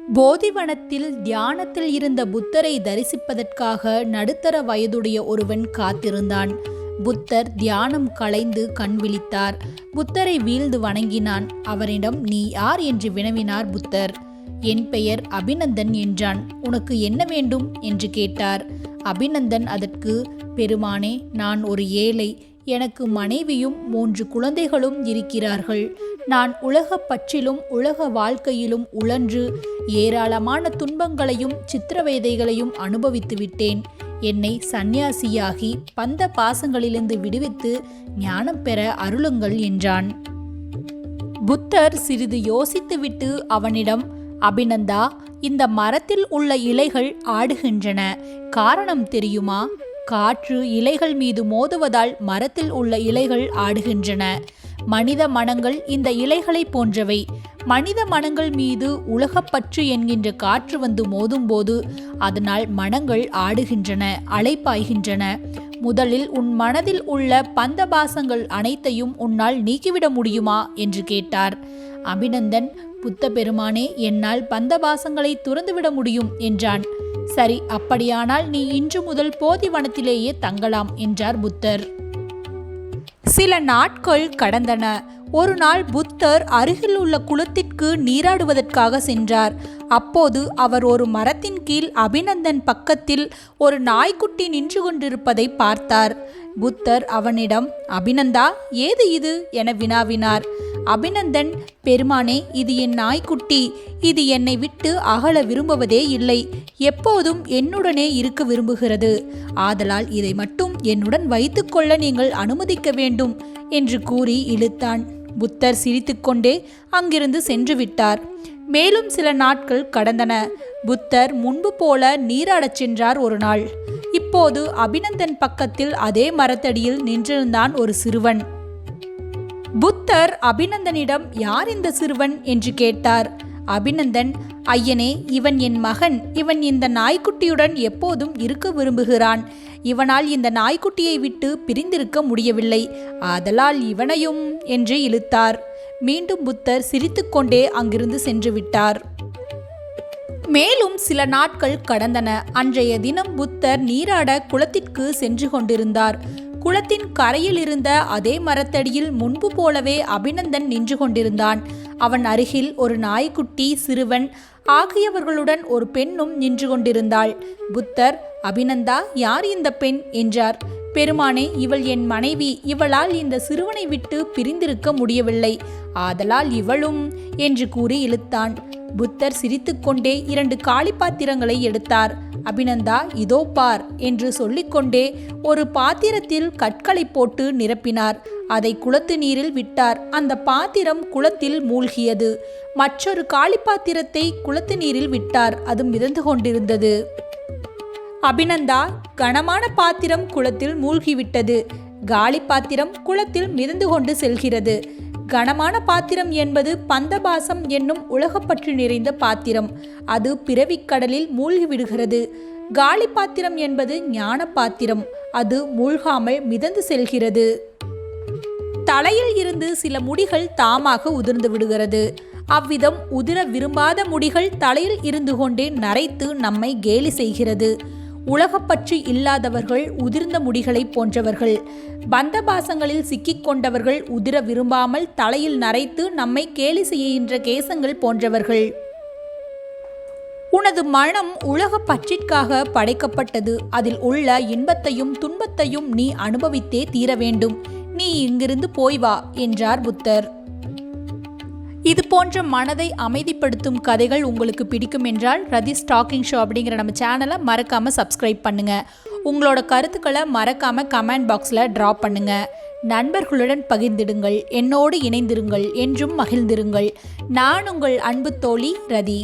போதிவனத்தில் தியானத்தில் இருந்த புத்தரை தரிசிப்பதற்காக நடுத்தர வயதுடைய ஒருவன் காத்திருந்தான். புத்தர் தியானம் களைந்து கண் விழித்தார். புத்தரை வீழ்ந்து வணங்கினான். அவரிடம் நீ யார் என்று வினவினார் புத்தர். என் பெயர் அபிநந்தன் என்றான். உனக்கு என்ன வேண்டும் என்று கேட்டார். அபிநந்தன் அதற்கு, பெருமானே, நான் ஒரு ஏழை. எனக்கு மனைவியும் 3 குழந்தைகளும் இருக்கிறார்கள். நான் உலகப் பற்றிலும் உலக வாழ்க்கையிலும் உழன்று ஏராளமான துன்பங்களையும் சித்திரவேதைகளையும் அனுபவித்து விட்டேன். என்னை சந்நியாசியாகி பந்த பாசங்களிலிருந்து விடுவித்து ஞானம் பெற அருளுங்கள் என்றான். புத்தர் சிறிது யோசித்துவிட்டு அவனிடம், அபிநந்தா, இந்த மரத்தில் உள்ள இலைகள் ஆடுகின்றன. காரணம் தெரியுமா? காற்று இலைகள் மீது மோதுவதால் மரத்தில் உள்ள இலைகள் ஆடுகின்றன. மனித மனங்கள் இந்த இலைகளை போன்றவை. மனித மனங்கள் மீது உலகப்பற்று என்கின்ற காற்று வந்து மோதும்போது அதனால் மனங்கள் ஆடுகின்றன, அலைப்பாய்கின்றன. முதலில் உன் மனதில் உள்ள பந்தபாசங்கள் அனைத்தையும் உன்னால் நீக்கிவிட முடியுமா என்று கேட்டார். அபிநந்தன், புத்த பெருமானே, என்னால் பந்தபாசங்களை துறந்துவிட முடியும் என்றான். சரி, அப்படியானால் நீ இன்று முதல் போதிவனத்திலேயே தங்கலாம் என்றார் புத்தர். சில நாட்கள் கடந்தன. ஒரு நாள் புத்தர் அருகில் உள்ள குளத்திற்கு நீராடுவதற்காக சென்றார். அப்போது அவர் ஒரு மரத்தின் கீழ் அபிநந்தன் பக்கத்தில் ஒரு நாய்க்குட்டி நின்று கொண்டிருப்பதை பார்த்தார். புத்தர் அவனிடம், அபிநந்தா, ஏது இது என வினாவினார். அபிநந்தன், பெருமானே, இது என் நாய்க்குட்டி. இது என்னை விட்டு அகல விரும்புவதே இல்லை. எப்போதும் என்னுடனே இருக்க விரும்புகிறது. ஆதலால் இதை மட்டும் என்னுடன் வைத்துக்கொள்ள நீங்கள் அனுமதிக்க வேண்டும் என்று கூறி இழுத்தான். புத்தர் சிரித்துக்கொண்டே அங்கிருந்து சென்று விட்டார். மேலும் சில நாட்கள் கடந்தன. புத்தர் முன்பு போல நீராடச் சென்றார். ஒரு நாள் இப்போது அபிநந்தன் பக்கத்தில் அதே மரத்தடியில் நின்றிருந்தான் ஒரு சிறுவன். புத்தர் அபிநந்தனிடம், யார் இந்த சிறுவன் என்று கேட்டார். அபிநந்தன், ஐயனே, இவன் என் மகன். இவன் இந்த நாய்க்குட்டியுடன் எப்போதும் இருக்க விரும்புகிறான். இவனால் இந்த நாய்க்குட்டியை விட்டு பிரிந்திருக்க முடியவில்லை. ஆதலால் இவனையும் என்று இழுத்தார். மீண்டும் புத்தர் சிரித்துக்கொண்டே அங்கிருந்து சென்று விட்டார். மேலும் சில நாட்கள் கடந்தன. அன்றைய தினம் புத்தர் நீராட குளத்திற்கு சென்று கொண்டிருந்தார். குளத்தின் கரையில் இருந்த அதே மரத்தடியில் முன்பு போலவே அபிநந்தன் நின்று கொண்டிருந்தான். அவன் அருகில் ஒரு நாய்க்குட்டி, சிறுவன் ஆகியவர்களுடன் ஒரு பெண்ணும் நின்று கொண்டிருந்தாள். புத்தர், அபிநந்தா, யார் இந்த பெண் என்றார். பெருமானே, இவள் என் மனைவி. இவளால் இந்த சிறுவனை விட்டு பிரிந்திருக்க முடியவில்லை. ஆதலால் இவளும் என்று கூறி இழுத்தான். புத்தர் சிரித்துக்கொண்டே 2 காளிப்பாத்திரங்களை எடுத்தார். அபிநந்தா, இதோ பார் என்று சொல்லிக்கொண்டே ஒரு பாத்திரத்தில் கற்களை போட்டு நிரப்பினார். அதை குளத்து நீரில் விட்டார். அந்த பாத்திரம் குளத்தில் மூழ்கியது. மற்றொரு காளிப்பாத்திரத்தை குளத்து நீரில் விட்டார். அது மிதந்து கொண்டிருந்தது. அபிநந்தா, கனமான பாத்திரம் குளத்தில் மூழ்கிவிட்டது. காலி பாத்திரம் குளத்தில் மிதந்து கொண்டு செல்கிறது. கனமான பாத்திரம் என்பது பந்தபாசம் என்னும் உலகப்பற்று நிறைந்த பாத்திரம். அது பிறவிக்கடலில் மூழ்கிவிடுகிறது. காலி பாத்திரம் என்பது ஞான பாத்திரம். அது மூழ்காமல் மிதந்து செல்கிறது. தலையில் இருந்து சில முடிகள் தாமாக உதிர்ந்து விடுகிறது. அவ்விதம் உதிர விரும்பாத முடிகள் தலையில் இருந்து கொண்டே நரைத்து நம்மை கேலி செய்கிறது. உலகப்பற்று இல்லாதவர்கள் உதிர்ந்த முடிகளை போன்றவர்கள். பந்தபாசங்களில் சிக்கிக்கொண்டவர்கள் உதிர விரும்பாமல் தலையில் நரைத்து நம்மை கேலி செய்கின்ற கேசங்கள் போன்றவர்கள். உனது மனம் உலகப் பற்றிற்காக படைக்கப்பட்டது. அதில் உள்ள இன்பத்தையும் துன்பத்தையும் நீ அனுபவித்தே தீர வேண்டும். நீ இங்கிருந்து போய் வா என்றார் புத்தர். இது போன்ற மனதை அமைதிப்படுத்தும் கதைகள் உங்களுக்கு பிடிக்கும் என்றால் ரதிஸ் டாக்கிங் ஷோ அப்படிங்கிற நம்ம சேனலை மறக்காமல் சப்ஸ்கிரைப் பண்ணுங்கள். உங்களோட கருத்துக்களை மறக்காமல் கமெண்ட் பாக்ஸில் ட்ராப் பண்ணுங்கள். நண்பர்களுடன் பகிர்ந்திடுங்கள். என்னோடு இணைந்திருங்கள். என்றும் மகிழ்ந்திருங்கள். நான் உங்கள் அன்பு தோழி ரதி.